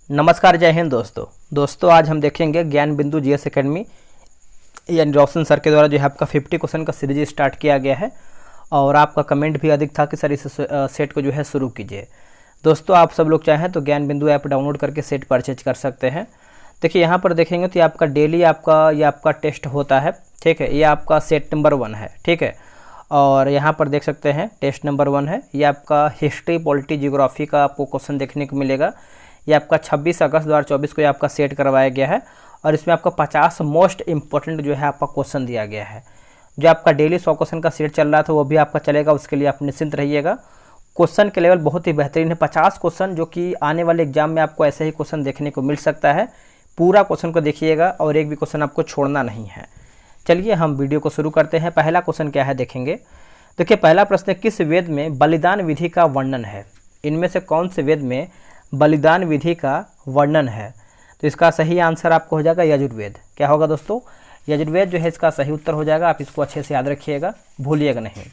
नमस्कार, जय हिंद दोस्तों आज हम देखेंगे ज्ञान बिंदु जीएस एकेडमी यानी रोशन सर के द्वारा जो है आपका 50 क्वेश्चन का सीरीज स्टार्ट किया गया है और आपका कमेंट भी अधिक था कि सर इस सेट को जो है शुरू कीजिए। दोस्तों आप सब लोग चाहें तो ज्ञान बिंदु ऐप डाउनलोड करके सेट परचेज कर सकते हैं। देखिए यहाँ पर देखेंगे तो ये आपका डेली ये आपका टेस्ट होता है, ठीक है। ये आपका सेट नंबर 1 है, ठीक है। और यहाँ पर देख सकते हैं टेस्ट नंबर 1 है। ये आपका हिस्ट्री, पॉलिटी, जियोग्राफी का आपको क्वेश्चन देखने को मिलेगा। ये आपका 26 अगस्त 2024 को ये आपका सेट करवाया गया है और इसमें आपका 50 मोस्ट इंपॉर्टेंट जो है आपका क्वेश्चन दिया गया है। जो आपका डेली 100 क्वेश्चन का सेट चल रहा था वो भी आपका चलेगा, उसके लिए आप निश्चिंत रहिएगा। क्वेश्चन के लेवल बहुत ही बेहतरीन है। 50 क्वेश्चन जो कि आने वाले एग्जाम में आपको ऐसे ही क्वेश्चन देखने को मिल सकता है। पूरा क्वेश्चन को देखिएगा और एक भी क्वेश्चन आपको छोड़ना नहीं है। चलिए हम वीडियो को शुरू करते हैं। पहला क्वेश्चन क्या है देखेंगे। देखिए पहला प्रश्न, किस वेद में बलिदान विधि का वर्णन है? इनमें से कौन से वेद में बलिदान विधि का वर्णन है? तो इसका सही आंसर आपको हो जाएगा यजुर्वेद। क्या होगा दोस्तों? यजुर्वेद जो है इसका सही उत्तर हो जाएगा। आप इसको अच्छे से याद रखिएगा, भूलिएगा नहीं।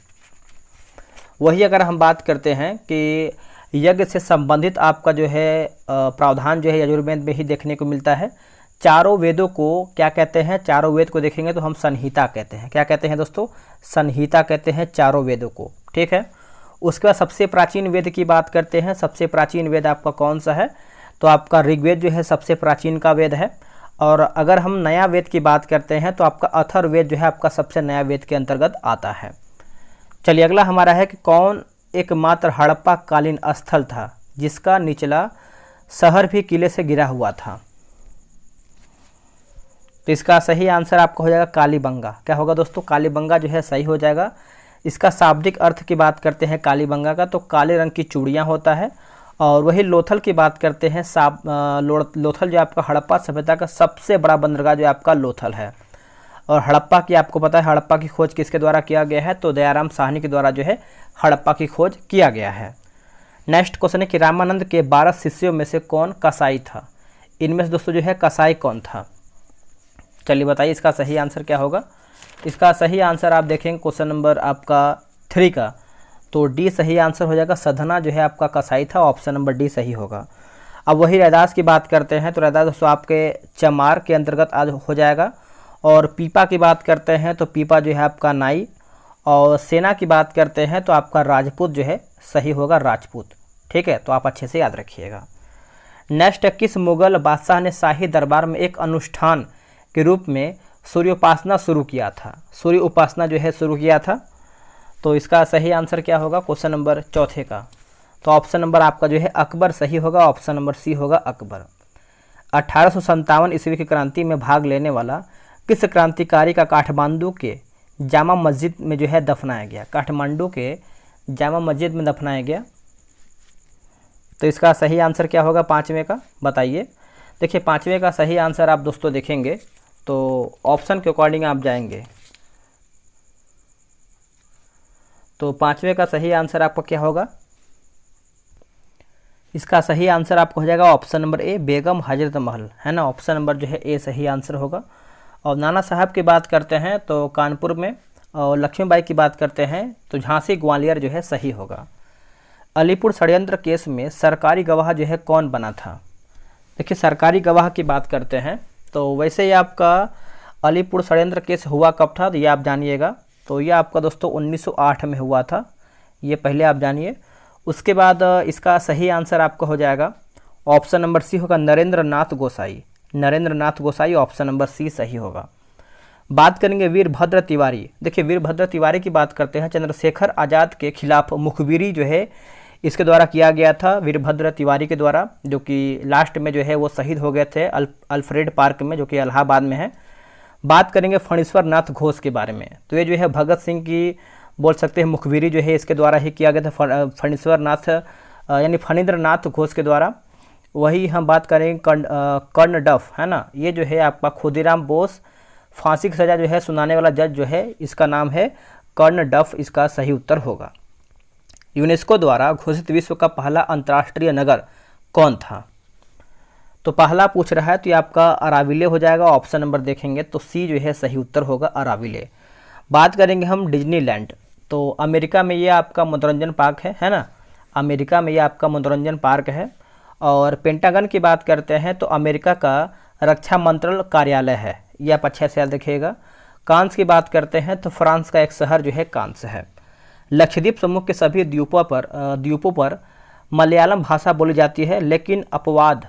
वही अगर हम बात करते हैं कि यज्ञ से संबंधित आपका जो है प्रावधान जो है यजुर्वेद में ही देखने को मिलता है। चारों वेदों को क्या कहते हैं? चारों वेद को देखेंगे तो हम संहिता कहते हैं। क्या कहते हैं दोस्तों? संहिता कहते हैं चारों वेदों को, ठीक है। उसके बाद सबसे प्राचीन वेद की बात करते हैं। सबसे प्राचीन वेद आपका कौन सा है? तो आपका ऋग्वेद जो है सबसे प्राचीन का वेद है। और अगर हम नया वेद की बात करते हैं तो आपका अथर्ववेद जो है आपका सबसे नया वेद के अंतर्गत आता है। चलिए अगला हमारा है कि कौन एकमात्र हड़प्पा कालीन स्थल था जिसका निचला शहर भी किले से घिरा हुआ था? तो इसका सही आंसर आपको हो जाएगा कालीबंगा। क्या होगा दोस्तों? कालीबंगा जो है सही हो जाएगा। इसका शाब्दिक अर्थ की बात करते हैं कालीबंगा का तो काले रंग की चूड़ियाँ होता है। और वही लोथल की बात करते हैं। लोथल जो आपका हड़प्पा सभ्यता का सबसे बड़ा बंदरगाह जो आपका लोथल है। और हड़प्पा की आपको पता है हड़प्पा की खोज किसके द्वारा किया गया है? तो दयाराम साहनी के द्वारा जो है हड़प्पा की खोज किया गया है। नेक्स्ट क्वेश्चन है कि रामानंद के 12 शिष्यों में से कौन कसाई था? इनमें से दोस्तों जो है कसाई कौन था? चलिए बताइए इसका सही आंसर क्या होगा। इसका सही आंसर आप देखेंगे क्वेश्चन नंबर आपका 3 का तो डी सही आंसर हो जाएगा। सधना जो है आपका कसाई था, ऑप्शन नंबर डी सही होगा। अब वही रैदास की बात करते हैं तो रैदास दोस्तों आपके चमार के अंतर्गत आज हो जाएगा। और पीपा की बात करते हैं तो पीपा जो है आपका नाई। और सेना की बात करते हैं तो आपका राजपूत जो है सही होगा, राजपूत, ठीक है। तो आप अच्छे से याद रखिएगा। नेक्स्ट, किस मुगल बादशाह ने शाही दरबार में एक अनुष्ठान के रूप में सूर्योपासना शुरू किया था? सूर्य उपासना जो है शुरू किया था। तो इसका सही आंसर क्या होगा क्वेश्चन नंबर 4 का? तो ऑप्शन नंबर आपका जो है अकबर सही होगा, ऑप्शन नंबर सी होगा अकबर। 1857 ईस्वी की क्रांति में भाग लेने वाला किस क्रांतिकारी का काठमांडू के जामा मस्जिद में जो है दफनाया गया? काठमांडू के जामा मस्जिद में दफनाया गया। तो इसका सही आंसर क्या होगा 5वें का? बताइए। देखिए 5वें का सही आंसर आप दोस्तों देखेंगे तो ऑप्शन के अकॉर्डिंग आप जाएंगे तो 5वें का सही आंसर आपका क्या होगा? इसका सही आंसर आपको हो जाएगा option number A, Begum Hazrat Mahal, है ना। ऑप्शन नंबर जो है ए सही आंसर होगा। और नाना साहब की बात करते हैं तो कानपुर में। और लक्ष्मीबाई की बात करते हैं तो झांसी ग्वालियर जो है सही होगा। अलीपुर षड्यंत्र केस में सरकारी गवाह जो है कौन बना था? देखिए सरकारी गवाह की बात करते हैं तो वैसे ही आपका अलीपुर षड्यंत्र केस हुआ कब था तो ये आप जानिएगा। तो ये आपका दोस्तों 1908 में हुआ था, ये पहले आप जानिए। उसके बाद इसका सही आंसर आपका हो जाएगा ऑप्शन नंबर सी होगा, नरेंद्र नाथ गोसाई। नरेंद्र नाथ गोसाई, ऑप्शन नंबर सी सही होगा। बात करेंगे वीरभद्र तिवारी। देखिए वीरभद्र तिवारी की बात करते हैं। चंद्रशेखर आज़ाद के खिलाफ मुखबिरी जो है इसके द्वारा किया गया था, वीरभद्र तिवारी के द्वारा, जो कि लास्ट में जो है वो शहीद हो गए थे अल्फ्रेड पार्क में, जो कि इलाहाबाद में है। बात करेंगे फणीश्वर नाथ घोष के बारे में। तो ये जो है भगत सिंह की बोल सकते हैं मुखबिरी जो है इसके द्वारा ही किया गया था, फणीश्वर नाथ यानी फणींद्र नाथ घोष के द्वारा। वही हम बात करेंगे कर्ण डफ, है ना। ये जो है आपका खुदीराम बोस फांसी की सज़ा जो है सुनाने वाला जज जो है इसका नाम है कर्ण डफ, इसका सही उत्तर होगा। यूनेस्को द्वारा घोषित विश्व का पहला अंतर्राष्ट्रीय नगर कौन था? तो पहला पूछ रहा है तो ये आपका अराविले हो जाएगा। ऑप्शन नंबर देखेंगे तो सी जो है सही उत्तर होगा, अराविले। बात करेंगे हम डिज्नीलैंड। तो अमेरिका में ये आपका मनोरंजन पार्क है ना। अमेरिका में ये आपका मनोरंजन पार्क है। और पेंटागन की बात करते हैं तो अमेरिका का रक्षा मंत्रालय कार्यालय है, ये आप अच्छे से याद रखिएगा। कांस की बात करते हैं तो फ्रांस का एक शहर जो है कांस है। लक्षद्वीप समूह के सभी द्वीपों पर मलयालम भाषा बोली जाती है, लेकिन अपवाद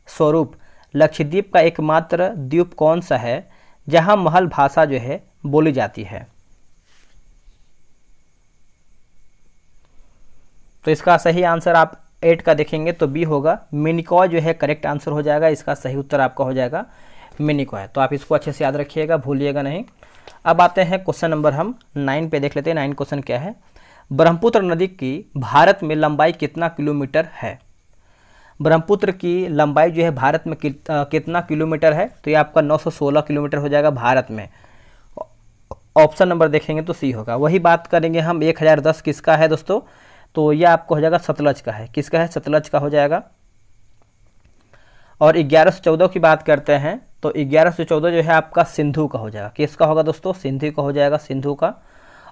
स्वरूप लक्षद्वीप का एकमात्र द्वीप कौन सा है जहां महल भाषा जो है बोली जाती है? तो इसका सही आंसर आप 8 का देखेंगे तो बी होगा, मिनिकॉय जो है करेक्ट आंसर हो जाएगा। इसका सही उत्तर आपका हो जाएगा मिनिकॉय। तो आप इसको अच्छे से याद रखिएगा, भूलिएगा नहीं। अब आते हैं क्वेश्चन नंबर हम 9 पे देख लेते हैं। 9 क्वेश्चन क्या है? ब्रह्मपुत्र नदी की भारत में लंबाई कितना किलोमीटर है? ब्रह्मपुत्र की लंबाई जो है भारत में कितना किलोमीटर है? तो ये आपका 916 किलोमीटर हो जाएगा भारत में। ऑप्शन नंबर देखेंगे तो सी होगा। वही बात करेंगे हम 1010 किसका है दोस्तों? तो ये आपको हो जाएगा सतलज का है। किसका है? सतलज का हो जाएगा। और 1114 की बात करते हैं तो 1114 जो है आपका सिंधु का हो जाएगा। किसका होगा दोस्तों? सिंधु का हो जाएगा, सिंधु का।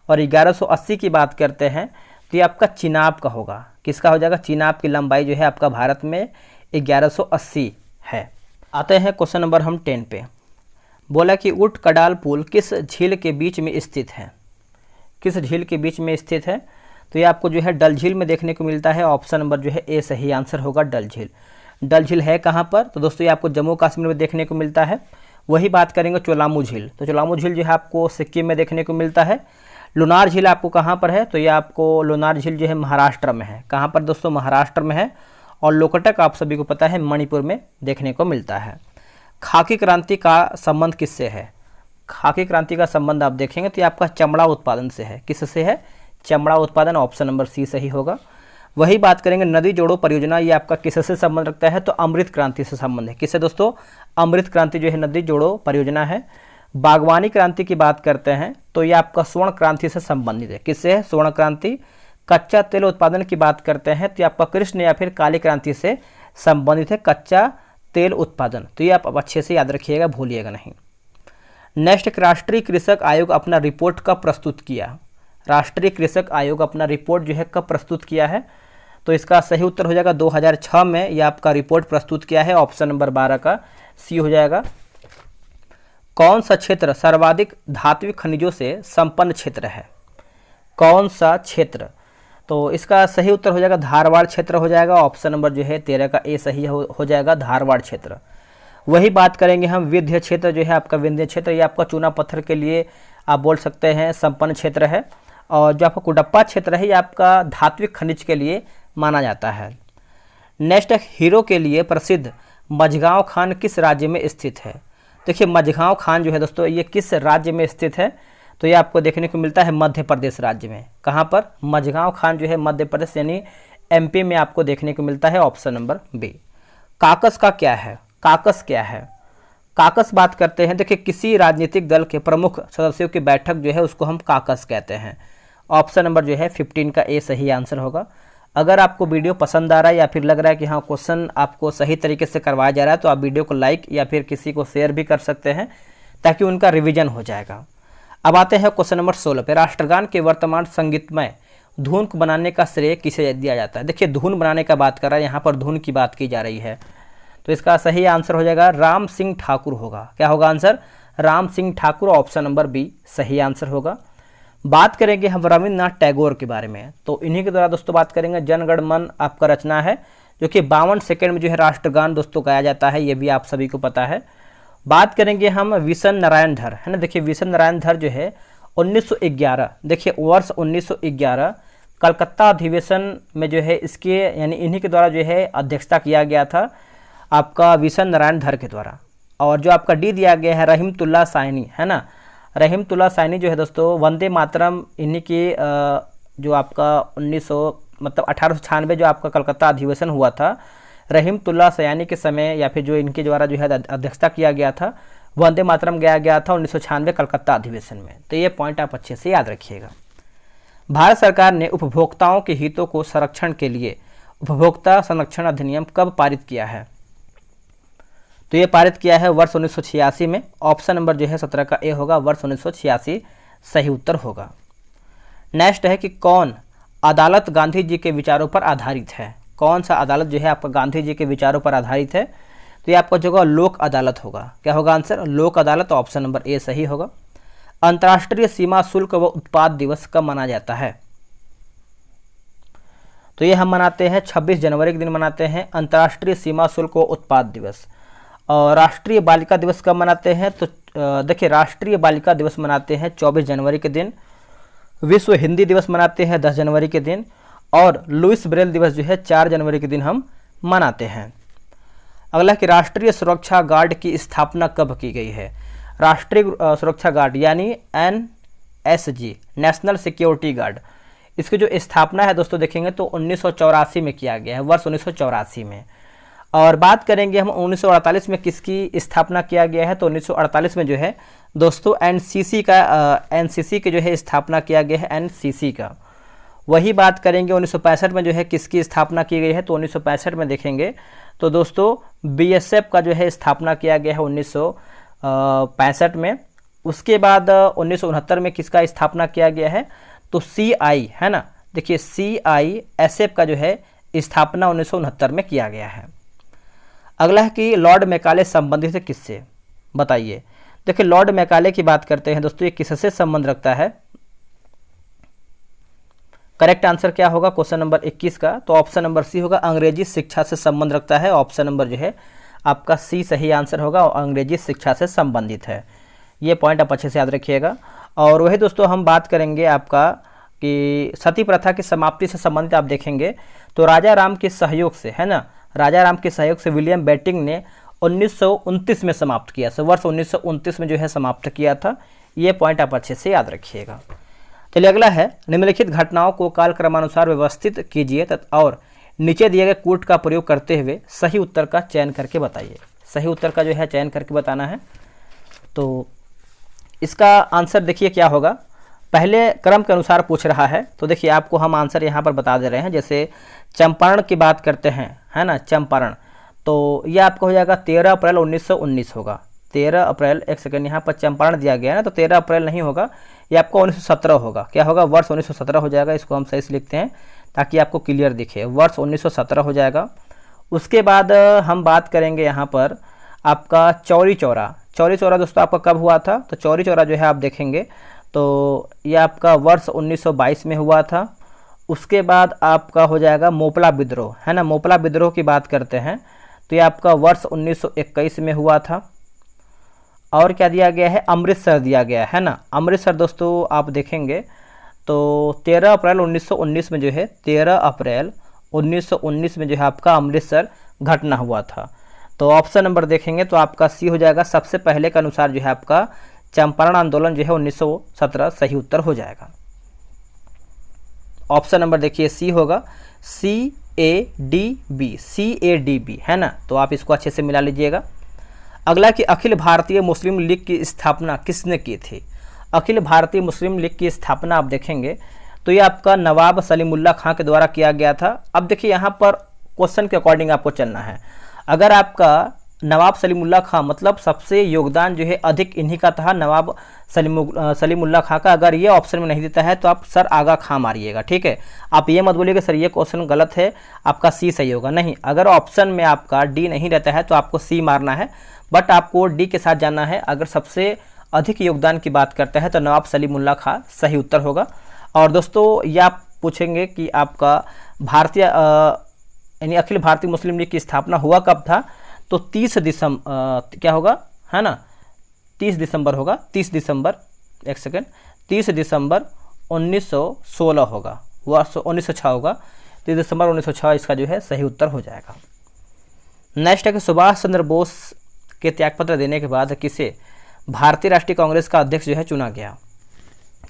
और 1180 की बात करते हैं तो ये आपका चिनाब का होगा। किसका हो जाएगा? चिनाब की लंबाई जो है आपका भारत में 1180 है। आते हैं क्वेश्चन नंबर हम 10 पे। बोला कि उट कडाल पुल किस झील के बीच में स्थित है? किस झील के बीच में स्थित है? तो ये आपको जो है डल झील में देखने को मिलता है। ऑप्शन नंबर जो है ए सही आंसर होगा, डल झील। डल झील है कहाँ पर? तो दोस्तों ये आपको जम्मू कश्मीर में देखने को मिलता है। वही बात करेंगे चोलामू झील। तो चोलामू झील जो है आपको सिक्किम में देखने को मिलता है। लोनार झील आपको कहाँ पर है? तो ये आपको लोनार झील जो है महाराष्ट्र में है। कहाँ पर दोस्तों? महाराष्ट्र में है। और लोकटक आप सभी को पता है मणिपुर में देखने को मिलता है। खाकी क्रांति का संबंध किससे है? खाकी क्रांति का संबंध आप देखेंगे तो ये आपका चमड़ा उत्पादन से है। किससे है? चमड़ा उत्पादन। ऑप्शन नंबर सी सही होगा। वही बात करेंगे नदी जोड़ो परियोजना, ये आपका किससे संबंध रखता है? तो अमृत क्रांति से संबंध है। किससे दोस्तों? अमृत क्रांति जो है नदी जोड़ो परियोजना है। बागवानी क्रांति की बात करते हैं तो ये आपका स्वर्ण क्रांति से संबंधित है। किससे है? स्वर्ण क्रांति। कच्चा तेल उत्पादन की बात करते हैं तो ये आपका कृष्ण या फिर काली क्रांति से संबंधित है, कच्चा तेल उत्पादन। तो ये आप अच्छे से याद रखिएगा, भूलिएगा नहीं। नेक्स्ट, राष्ट्रीय कृषक आयोग अपना रिपोर्ट कब प्रस्तुत किया? राष्ट्रीय कृषक आयोग अपना रिपोर्ट जो है कब प्रस्तुत किया है? तो इसका सही उत्तर हो जाएगा 2006 में ये आपका रिपोर्ट प्रस्तुत किया है। ऑप्शन नंबर 12 का सी हो जाएगा। कौन सा क्षेत्र सर्वाधिक धात्विक खनिजों से संपन्न क्षेत्र है? कौन सा क्षेत्र? तो इसका सही उत्तर हो जाएगा धारवाड़ क्षेत्र हो जाएगा। ऑप्शन नंबर जो है 13 का ए सही हो जाएगा, धारवाड़ क्षेत्र। वही बात करेंगे हम विंध्य क्षेत्र जो है आपका, विंध्य क्षेत्र ये आपका चूना पत्थर के लिए आप बोल सकते हैं संपन्न क्षेत्र है। और जो आपका कुडप्पा क्षेत्र है ये आपका धात्विक खनिज के लिए माना जाता है। नेक्स्ट, हीरो के लिए प्रसिद्ध मझगांव खान किस राज्य में स्थित है? देखिए मझगांव खान जो है दोस्तों ये किस राज्य में स्थित है? तो ये आपको देखने को मिलता है मध्य प्रदेश राज्य में। कहाँ पर? मझगांव खान जो है मध्य प्रदेश यानी एमपी में आपको देखने को मिलता है। Option number B. काकस का क्या है? काकस क्या है? काकस बात करते हैं, देखिए किसी राजनीतिक दल के प्रमुख सदस्यों की बैठक जो है उसको हम काकस कहते हैं। ऑप्शन नंबर जो है 15 का ए सही आंसर होगा। अगर आपको वीडियो पसंद आ रहा है या फिर लग रहा है कि हाँ क्वेश्चन आपको सही तरीके से करवाया जा रहा है तो आप वीडियो को लाइक या फिर किसी को शेयर भी कर सकते हैं ताकि उनका रिवीजन हो जाएगा। अब आते हैं क्वेश्चन नंबर 16 पे। राष्ट्रगान के वर्तमान संगीतमय धुन को बनाने का श्रेय किसे दिया जाता है? देखिए धुन बनाने का बात कर रहा है, यहाँ पर धुन की बात की जा रही है। तो इसका सही आंसर हो जाएगा राम सिंह ठाकुर होगा। क्या होगा answer? Ram Singh Thakur. Option number B सही आंसर होगा। बात करेंगे हम रविन्द्रनाथ टैगोर के बारे में, तो इन्हीं के द्वारा दोस्तों बात करेंगे। जन गण मन आपका रचना है जो कि 52 सेकंड में जो है राष्ट्रगान दोस्तों गाया जाता है, ये भी आप सभी को पता है। बात करेंगे हम विशन नारायण धर, है ना। देखिए विशन नारायण धर जो है 1911, देखिए वर्ष 1911 कलकत्ता अधिवेशन में जो है इसके यानी इन्हीं के द्वारा जो है अध्यक्षता किया गया था आपका विशन नारायण धर के द्वारा। और जो आपका डी दिया गया है रहीमतुल्लाह साइनी, है ना। रहीमतुल्लाह साइनी जो है दोस्तों वंदे मातरम इन्हीं की जो आपका 1896 जो आपका कलकत्ता अधिवेशन हुआ था, रहीमतुल्लाह सयानी के समय या फिर जो इनके द्वारा जो है अध्यक्षता किया गया था, वंदे मातरम गाया गया था 1996 कलकत्ता अधिवेशन में। तो ये पॉइंट आप अच्छे से याद रखिएगा। भारत सरकार ने उपभोक्ताओं के हितों को संरक्षण के लिए उपभोक्ता संरक्षण अधिनियम कब पारित किया है? तो ये पारित किया है वर्ष 1986 में। ऑप्शन नंबर जो है 17 का ए होगा, वर्ष 1986 सही उत्तर होगा। नेक्स्ट है कि कौन अदालत गांधी जी के विचारों पर आधारित है? कौन सा अदालत जो है आपका गांधी जी के विचारों पर आधारित है? तो ये आपका जो होगा लोक अदालत होगा। क्या होगा आंसर? लोक अदालत। ऑप्शन नंबर ए सही होगा। अंतर्राष्ट्रीय सीमा शुल्क व उत्पाद दिवस कब मनाया जाता है? तो ये हम मनाते हैं 26 जनवरी के दिन मनाते हैं अंतर्राष्ट्रीय सीमा शुल्क व उत्पाद दिवस। और राष्ट्रीय बालिका दिवस कब मनाते हैं? तो देखिए, राष्ट्रीय बालिका दिवस मनाते हैं 24 जनवरी के दिन। विश्व हिंदी दिवस मनाते हैं 10 जनवरी के दिन। और लुइस ब्रेल दिवस जो है 4 जनवरी के दिन हम मनाते हैं। अगला कि राष्ट्रीय सुरक्षा गार्ड की स्थापना कब की गई है? राष्ट्रीय सुरक्षा गार्ड यानी NSG, नेशनल सिक्योरिटी गार्ड, इसकी जो स्थापना है दोस्तों देखेंगे तो 1984 में किया गया है, वर्ष 1984 में। और बात करेंगे हम 1948 में किसकी स्थापना किया गया है? तो 1948 में जो है दोस्तों NCC की जो है स्थापना किया गया है, NCC का। वही बात करेंगे 1965 में जो है किसकी स्थापना की गई है? तो 1965 में देखेंगे तो दोस्तों BSF का जो है स्थापना किया गया है 1965 में। उसके बाद 1969 में किसका स्थापना किया गया है? तो CI है ना, देखिए CISF का जो है स्थापना 1969 में किया गया है। अगला है कि लॉर्ड मैकाले संबंधित है किससे? बताइए। देखिए, लॉर्ड मैकाले की बात करते हैं दोस्तों, ये किससे संबंध रखता है? करेक्ट आंसर क्या होगा क्वेश्चन नंबर 21 का? तो ऑप्शन नंबर सी होगा, अंग्रेजी शिक्षा से संबंध रखता है। ऑप्शन नंबर जो है आपका सी सही आंसर होगा और अंग्रेजी शिक्षा से संबंधित है। ये पॉइंट आप अच्छे से याद रखिएगा। और वही दोस्तों हम बात करेंगे आपका कि सती प्रथा की समाप्ति से संबंधित आप देखेंगे तो राजा राम के सहयोग से, है ना, राजा राम के सहयोग से विलियम बेंटिंक ने 1929 में समाप्त किया। वर्ष 1929 में जो है समाप्त किया था। ये पॉइंट आप अच्छे से याद रखिएगा। चलिए अगला है, निम्नलिखित घटनाओं को कालक्रमानुसार व्यवस्थित कीजिए और नीचे दिए गए कूट का प्रयोग करते हुए सही उत्तर का चयन करके बताइए। सही उत्तर का जो है चयन करके बताना है। तो इसका आंसर देखिए क्या होगा, पहले क्रम के अनुसार पूछ रहा है। तो देखिए आपको हम आंसर यहाँ पर बता दे रहे हैं। जैसे चंपारण की बात करते हैं, है ना, चंपारण, तो यह आपका हो जाएगा 13 अप्रैल 1919 होगा। 13 अप्रैल, एक सेकंड, यहाँ पर चंपारण दिया गया है ना, तो 13 अप्रैल नहीं होगा, ये आपको 1917 होगा। क्या होगा? वर्ष 1917 हो जाएगा। इसको हम सही से लिखते हैं ताकि आपको क्लियर दिखे, वर्ष 1917 हो जाएगा। उसके बाद हम बात करेंगे यहाँ पर आपका चौरी चौरा। चौरी चौरा दोस्तों आपका कब हुआ था? तो चौरी चौरा जो है आप देखेंगे तो ये आपका वर्ष 1922 में हुआ था। उसके बाद आपका हो जाएगा मोपला विद्रोह, है ना, मोपला विद्रोह की बात करते हैं तो ये आपका वर्ष 1921 में हुआ था। और क्या दिया गया है? अमृतसर दिया गया है ना, अमृतसर दोस्तों आप देखेंगे तो 13 अप्रैल 1919 में जो है 13 अप्रैल 1919 में जो है आपका अमृतसर घटना हुआ था। तो ऑप्शन नंबर देखेंगे तो आपका सी हो जाएगा। सबसे पहले के अनुसार जो है आपका चंपारण आंदोलन जो है 1917 सही उत्तर हो जाएगा। ऑप्शन नंबर देखिए सी होगा, CADB है ना, तो आप इसको अच्छे से मिला लीजिएगा। अगला कि अखिल भारतीय मुस्लिम लीग की स्थापना किसने की थी? अखिल भारतीय मुस्लिम लीग की स्थापना आप देखेंगे तो ये आपका नवाब सलीमुल्लाह खां के द्वारा किया गया था। अब देखिए यहाँ पर क्वेश्चन के अकॉर्डिंग आपको चलना है। अगर आपका नवाब सलीमुल्लाह खां मतलब सबसे योगदान जो है अधिक इन्हीं का था, नवाब सलीमुल्लाह खां का, अगर ये ऑप्शन में नहीं देता है तो आप सर आगा खां मारिएगा, ठीक है। आप ये मत बोलिएगा सर ये क्वेश्चन गलत है, आपका सी सही होगा, नहीं। अगर ऑप्शन में आपका डी नहीं रहता है तो आपको सी मारना है, बट आपको डी के साथ जाना है। अगर सबसे अधिक योगदान की बात करता है तो नवाब सलीमुल्लाह खां सही उत्तर होगा। और दोस्तों ये आप पूछेंगे कि आपका भारतीय यानी अखिल भारतीय मुस्लिम लीग की स्थापना हुआ कब था? तो 30 दिसंबर क्या होगा, है ना, 30 दिसंबर होगा, 30 दिसंबर, एक सेकेंड, 30 दिसंबर 1916 होगा, वर्ष 1906 होगा, 30 दिसंबर 1906 इसका जो है सही उत्तर हो जाएगा। नेक्स्ट है कि सुभाष चंद्र बोस के त्यागपत्र देने के बाद किसे भारतीय राष्ट्रीय कांग्रेस का अध्यक्ष जो है चुना गया?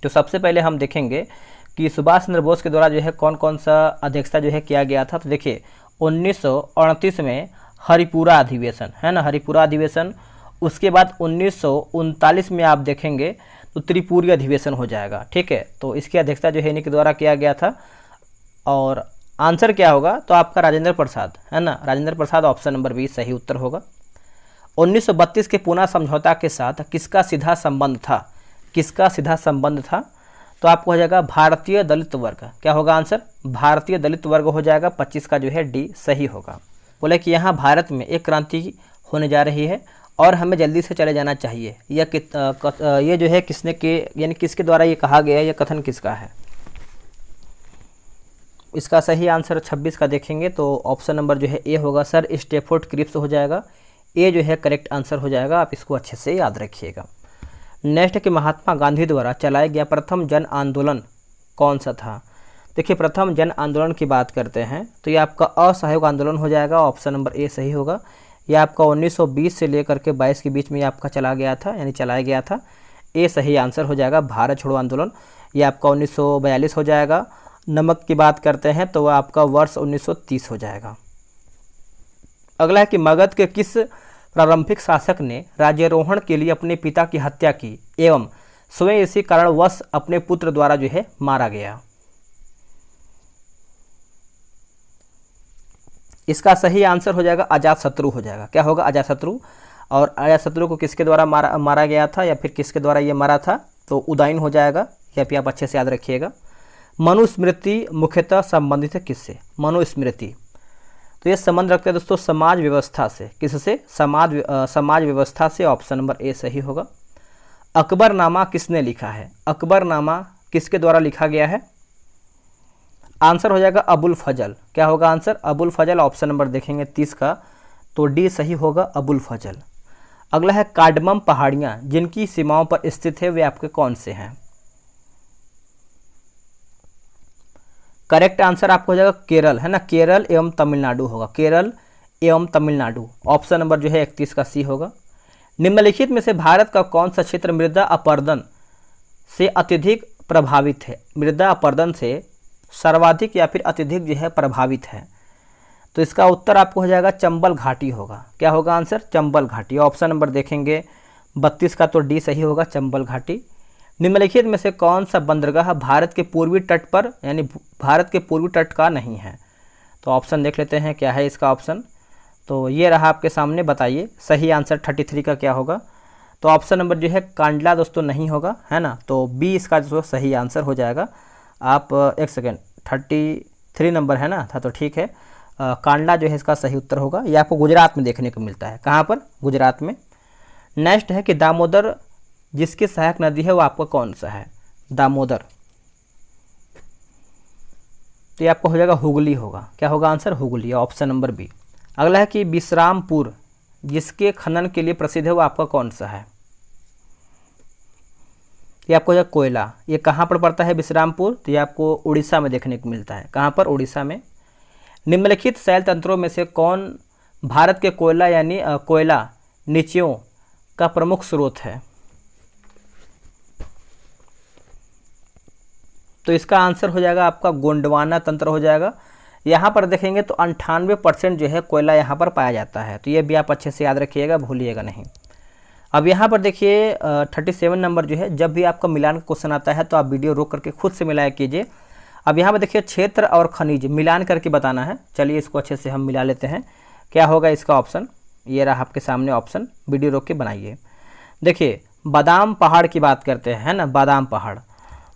तो सबसे पहले हम देखेंगे कि सुभाष चंद्र बोस के द्वारा जो है कौन कौन सा अध्यक्षता जो है किया गया था। तो देखिए 1938 में हरिपुरा अधिवेशन, है ना, हरिपुरा अधिवेशन। उसके बाद 1939 में आप देखेंगे तो त्रिपुरी अधिवेशन हो जाएगा, ठीक है। तो इसकी अध्यक्षता जो है इन्हीं के द्वारा किया गया था। और आंसर क्या होगा? तो आपका राजेंद्र प्रसाद, है ना, Rajendra Prasad, option number B सही उत्तर होगा। 1932 के पूना समझौता के साथ किसका सीधा संबंध था? किसका सीधा संबंध था? तो आपको हो जाएगा भारतीय दलित वर्ग। क्या होगा आंसर? भारतीय दलित वर्ग हो जाएगा। 25 का जो है डी सही होगा। बोले कि यहाँ भारत में एक क्रांति होने जा रही है और हमें जल्दी से चले जाना चाहिए। ये जो है किसने के यानी किसके द्वारा ये कहा गया है, यह कथन किसका है? इसका सही आंसर 26 का देखेंगे तो ऑप्शन नंबर जो है ए होगा सर, स्टेफोर्ड क्रिप्स हो जाएगा। ए जो है करेक्ट आंसर हो जाएगा। आप इसको अच्छे से याद रखिएगा। नेक्स्ट कि महात्मा गांधी द्वारा चलाया गया प्रथम जन आंदोलन कौन सा था? देखिए प्रथम जन आंदोलन की बात करते हैं तो ये आपका असहयोग आंदोलन हो जाएगा। ऑप्शन नंबर ए सही होगा। यह आपका 1920 से लेकर के 22 के बीच में आपका चलाया गया था। ए सही आंसर हो जाएगा। भारत छोड़ो आंदोलन ये आपका 1942 हो जाएगा। नमक की बात करते हैं तो वह आपका वर्ष 1930 हो जाएगा। अगला है कि मगध के किस प्रारंभिक शासक ने राज्यारोहण के लिए अपने पिता की हत्या की एवं स्वयं इसी कारणवश अपने पुत्र द्वारा जो है मारा गया? इसका सही आंसर हो जाएगा अजातशत्रु हो जाएगा। क्या होगा? अजातशत्रु। और अजातशत्रु को किसके द्वारा मारा गया था या फिर किसके द्वारा ये मारा था? तो उदयन हो जाएगा। यह भी आप अच्छे से याद रखिएगा। मनुस्मृति मुख्यतः संबंधित है किससे? मनुस्मृति तो ये संबंध रखते हैं दोस्तों समाज व्यवस्था से। किससे? समाज व्यवस्था से। ऑप्शन नंबर ए सही होगा। अकबरनामा किसने लिखा है? अकबरनामा किसके द्वारा लिखा गया है? आंसर हो जाएगा अबुल फजल। क्या होगा आंसर? अबुल फजल। ऑप्शन नंबर देखेंगे 30 का तो डी सही होगा, अबुल फजल। अगला है कार्डमम पहाड़ियाँ जिनकी सीमाओं पर स्थित है वे आपके कौन से हैं? करेक्ट आंसर आपको हो जाएगा केरल, है ना। केरल एवं तमिलनाडु होगा। केरल एवं तमिलनाडु। ऑप्शन नंबर जो है 31 का सी होगा। निम्नलिखित में से भारत का कौन सा क्षेत्र मृदा अपरदन से अत्यधिक प्रभावित है? मृदा अपरदन से सर्वाधिक या फिर अत्यधिक जो है प्रभावित है? तो इसका उत्तर आपको हो जाएगा चंबल घाटी होगा। क्या होगा आंसर? चंबल घाटी। ऑप्शन नंबर देखेंगे 32 का तो डी सही होगा, चंबल घाटी। निम्नलिखित में से कौन सा बंदरगाह भारत के पूर्वी तट पर यानी भारत के पूर्वी तट का नहीं है? तो ऑप्शन देख लेते हैं क्या है इसका ऑप्शन। तो ये रहा आपके सामने, बताइए सही आंसर 33 का क्या होगा? तो ऑप्शन नंबर जो है कांडला दोस्तों नहीं होगा, है ना। तो बी इसका जो सही आंसर हो जाएगा। आप एक सेकेंड 33 नंबर है ना था तो ठीक है। कांडला जो है इसका सही उत्तर होगा। ये आपको गुजरात में देखने को मिलता है। कहाँ पर? गुजरात में। नेक्स्ट है कि दामोदर जिसकी सहायक नदी है वो आपका कौन सा है? दामोदर तो ये आपको हो जाएगा हुगली होगा। क्या होगा answer? Hooghly. Option number B. अगला है कि विश्रामपुर जिसके खनन के लिए प्रसिद्ध है वो आपका कौन सा है? ये आपको हो जाएगा कोयला। ये कहाँ पर पड़ता है विश्रामपुर? तो ये आपको उड़ीसा में देखने को मिलता है। कहाँ पर? उड़ीसा में। निम्नलिखित शैल तंत्रों में से कौन भारत के कोयला यानी कोयला नीचियों का प्रमुख स्रोत है? तो इसका आंसर हो जाएगा आपका गोंडवाना तंत्र हो जाएगा। यहाँ पर देखेंगे तो 98% जो है कोयला यहाँ पर पाया जाता है। तो ये भी आप अच्छे से याद रखिएगा, भूलिएगा नहीं। अब यहाँ पर देखिए 37 नंबर जो है, जब भी आपका मिलान का क्वेश्चन आता है तो आप वीडियो रोक करके खुद से मिलाया कीजिए। अब यहाँ पर देखिए क्षेत्र और खनिज मिलान करके बताना है। चलिए इसको अच्छे से हम मिला लेते हैं। क्या होगा इसका ऑप्शन? ये रहा आपके सामने ऑप्शन, वीडियो रोक के बनाइए। देखिए बादाम पहाड़ की बात करते हैं, है ना, बादाम पहाड़।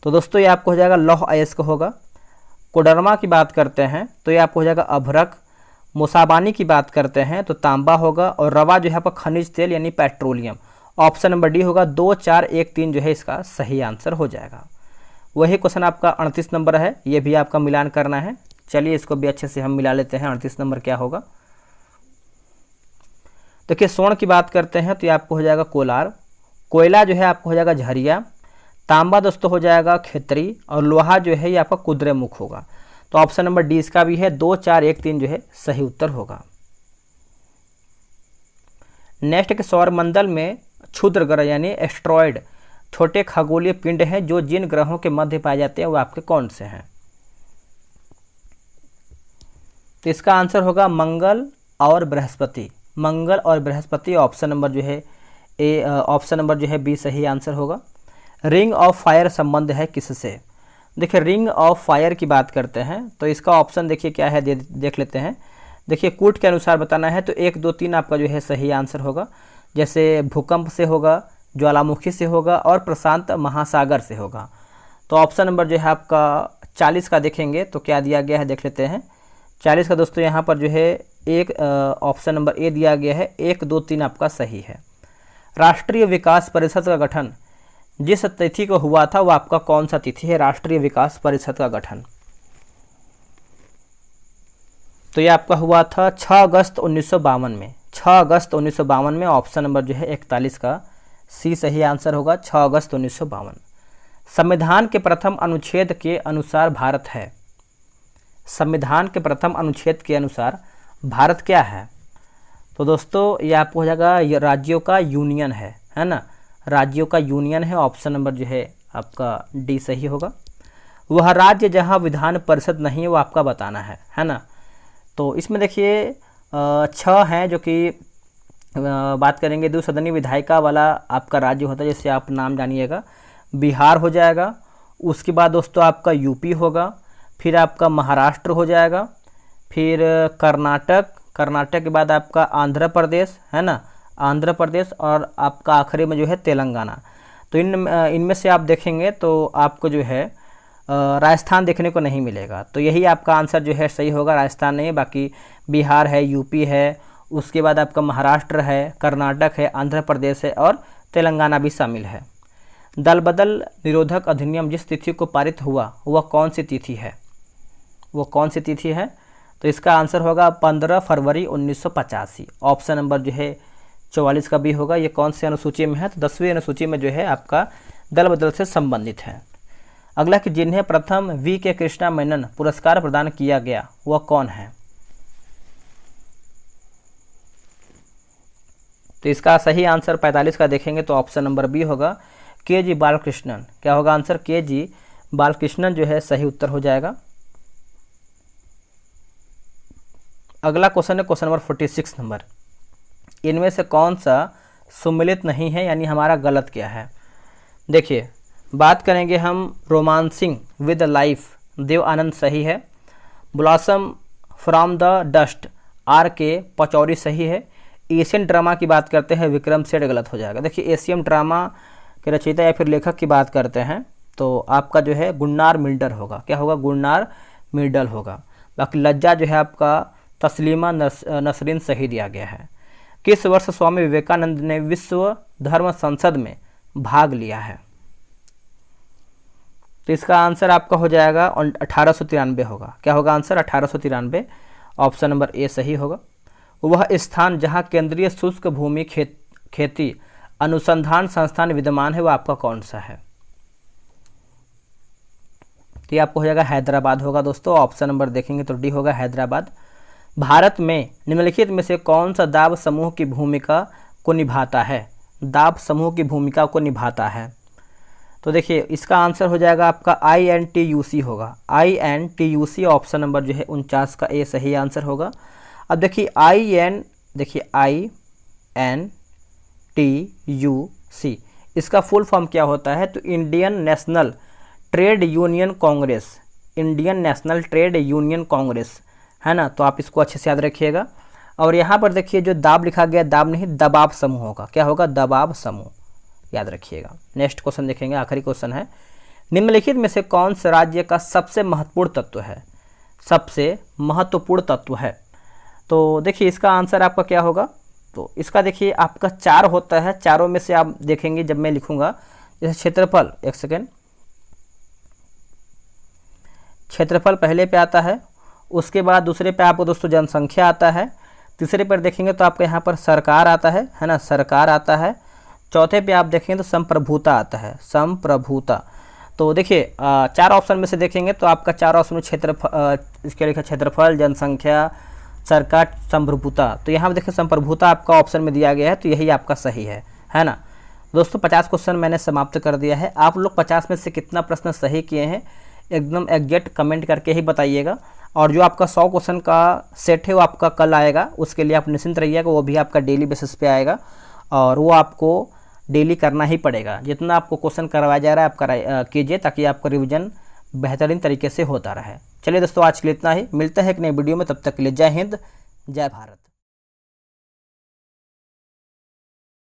तो दोस्तों ये आपको हो जाएगा लौह अयस्क होगा। कोडरमा की बात करते हैं तो ये आपको हो जाएगा अभ्रक। मुसाबानी की बात करते हैं तो तांबा होगा। और रवा जो है आपका खनिज तेल यानी पेट्रोलियम। ऑप्शन नंबर डी होगा। 2 4 1 3 जो है इसका सही आंसर हो जाएगा। वही क्वेश्चन आपका 38 नंबर है, ये भी आपका मिलान करना है। चलिए इसको भी अच्छे से हम मिला लेते हैं। 38 नंबर क्या होगा? देखिए स्वर्ण की बात करते हैं तो ये आपको हो जाएगा कोलार। कोयला जो है आपको हो जाएगा झरिया। तांबा दोस्तों हो जाएगा खेतरी। और लोहा जो है ये आपका कुद्रेमुख होगा। तो ऑप्शन नंबर डी इसका भी है। 2 4 1 3 जो है सही उत्तर होगा। नेक्स्ट के सौरमंडल में क्षुद्र ग्रह यानी एस्ट्रॉयड छोटे खगोलीय पिंड हैं जो जिन ग्रहों के मध्य पाए जाते हैं वो आपके कौन से हैं? तो इसका आंसर होगा मंगल और बृहस्पति। मंगल और बृहस्पति। ऑप्शन नंबर जो है ए, ऑप्शन नंबर जो है बी सही आंसर होगा। रिंग ऑफ फायर संबंध है किससे? देखिए रिंग ऑफ फायर की बात करते हैं तो इसका ऑप्शन देखिए क्या है, देख लेते हैं। देखिए कूट के अनुसार बताना है तो 1 2 3 आपका जो है सही आंसर होगा। जैसे भूकंप से होगा, ज्वालामुखी से होगा और प्रशांत महासागर से होगा। तो ऑप्शन नंबर जो है आपका 40 का देखेंगे तो क्या दिया गया है, देख लेते हैं। 40 का दोस्तों यहाँ पर जो है एक ऑप्शन नंबर ए दिया गया है, 1, 2, 3 आपका सही है। राष्ट्रीय विकास परिषद का गठन जिस तिथि को हुआ था वो आपका कौन सा तिथि है, राष्ट्रीय विकास परिषद का गठन? तो ये आपका हुआ था 6 अगस्त 1952 में। 6 अगस्त 1952 में ऑप्शन नंबर जो है 41 का सी सही आंसर होगा, 6 अगस्त 1952। संविधान के प्रथम अनुच्छेद के अनुसार भारत है। संविधान के प्रथम अनुच्छेद के अनुसार भारत क्या है? तो दोस्तों ये आपको हो जाएगा, ये राज्यों का यूनियन है ना, राज्यों का यूनियन है। ऑप्शन नंबर जो है आपका डी सही होगा। वह राज्य जहां विधान परिषद नहीं है वो आपका बताना है ना। तो इसमें देखिए 6 हैं जो कि बात करेंगे द्विसदनीय विधायिका वाला आपका राज्य होता है, जैसे आप नाम जानिएगा। बिहार हो जाएगा, उसके बाद दोस्तों आपका यूपी होगा, फिर आपका महाराष्ट्र हो जाएगा, फिर कर्नाटक के बाद आपका आंध्र प्रदेश है ना, आंध्र प्रदेश, और आपका आखिरी में जो है तेलंगाना। तो इनमें से आप देखेंगे तो आपको जो है राजस्थान देखने को नहीं मिलेगा। तो यही आपका आंसर जो है सही होगा, राजस्थान नहीं, बाकी बिहार है, यूपी है, उसके बाद आपका महाराष्ट्र है, कर्नाटक है, आंध्र प्रदेश है और तेलंगाना भी शामिल है। दल बदल निरोधक अधिनियम जिस तिथि को पारित हुआ वह कौन सी तिथि है, वो कौन सी तिथि है? तो इसका आंसर होगा 15 फरवरी 1985। ऑप्शन नंबर जो है 44 का भी होगा। ये कौन सी अनुसूची में है? तो 10वीं अनुसूची में जो है आपका दल बदल से संबंधित है। अगला कि जिन्हें प्रथम वी.के. कृष्णा मेनन पुरस्कार प्रदान किया गया वह कौन है? तो इसका सही आंसर 45 का देखेंगे तो ऑप्शन नंबर बी होगा, के.जी. बालकृष्णन। क्या होगा आंसर? के.जी. बालकृष्णन जो है सही उत्तर हो जाएगा। अगला क्वेश्चन है क्वेश्चन नंबर 46 नंबर। इनमें से कौन सा सुमिलित नहीं है, यानी हमारा गलत क्या है? देखिए बात करेंगे हम romancing with life, Dev Anand सही है। Blossom from the dust, RK. Pachauri सही है। एशियन ड्रामा की बात करते हैं, विक्रम सेठ गलत हो जाएगा। देखिए एशियन ड्रामा के रचयिता या फिर लेखक की बात करते हैं तो आपका जो है गुन्नार मिल्डल होगा। क्या होगा? गुन्नार मिल्डल होगा। बाकी लज्जा जो है आपका तस्लीमा नसरीन सही दिया गया है। किस वर्ष स्वामी विवेकानंद ने विश्व धर्म संसद में भाग लिया है? तो इसका आंसर आपका हो जाएगा 1893 होगा। क्या होगा आंसर? 1893। ऑप्शन नंबर ए सही होगा। वह स्थान जहां केंद्रीय शुष्क भूमि खेती अनुसंधान संस्थान विद्यमान है वो आपका कौन सा है? तो ये आपको हो जाएगा हैदराबाद होगा दोस्तों। ऑप्शन नंबर देखेंगे तो डी होगा, हैदराबाद। भारत में निम्नलिखित में से कौन सा दाब समूह की भूमिका को निभाता है? दाब समूह की भूमिका को निभाता है। तो देखिए इसका आंसर हो जाएगा आपका INTUC होगा। INTUC ऑप्शन नंबर जो है 49 का ए सही आंसर होगा। अब देखिए INTUC इसका फुल फॉर्म क्या होता है? तो Indian national trade union Congress, Indian national trade union Congress है ना। तो आप इसको अच्छे से याद रखिएगा। और यहाँ पर देखिए जो दाब लिखा गया, दाब नहीं दबाव समूह होगा। क्या होगा? दबाव समूह, याद रखिएगा। नेक्स्ट क्वेश्चन देखेंगे, आखिरी क्वेश्चन है। निम्नलिखित में से कौन सा राज्य का सबसे महत्वपूर्ण तत्व है? सबसे महत्वपूर्ण तत्व है। तो देखिए इसका आंसर आपका क्या होगा? तो इसका देखिए आपका 4 होता है। चारों में से आप देखेंगे जब मैं लिखूंगा, जैसे क्षेत्रफल, एक सेकेंड, क्षेत्रफल पहले पे आता है, उसके बाद दूसरे पे आपको दोस्तों जनसंख्या आता है, तीसरे पर देखेंगे तो आपका यहाँ पर सरकार आता है ना, सरकार आता है। चौथे पे आप देखेंगे तो संप्रभुता आता है, संप्रभुता। तो देखिए 4 ऑप्शन में से देखेंगे तो आपका 4 ऑप्शन में क्षेत्रफल, इसके लिखा क्षेत्रफल, जनसंख्या, सरकार, संप्रभुता। तो यहाँ देखिए संप्रभुता आपका ऑप्शन में दिया गया है, तो यही आपका सही है ना दोस्तों। 50 क्वेश्चन मैंने समाप्त कर दिया है। आप लोग 50 में से कितना प्रश्न सही किए हैं एकदम एग्जैक्ट कमेंट करके ही बताइएगा। और जो आपका 100 क्वेश्चन का सेट है वो आपका कल आएगा, उसके लिए आप निश्चिंत रहिएगा। वो भी आपका डेली बेसिस पे आएगा और वो आपको डेली करना ही पड़ेगा। जितना आपको क्वेश्चन करवाया जा रहा है आप कीजिए, ताकि आपका रिवीजन बेहतरीन तरीके से होता रहे। चलिए दोस्तों आज के लिए इतना ही, मिलता है एक नई वीडियो में, तब तक के लिए जय हिंद, जय भारत।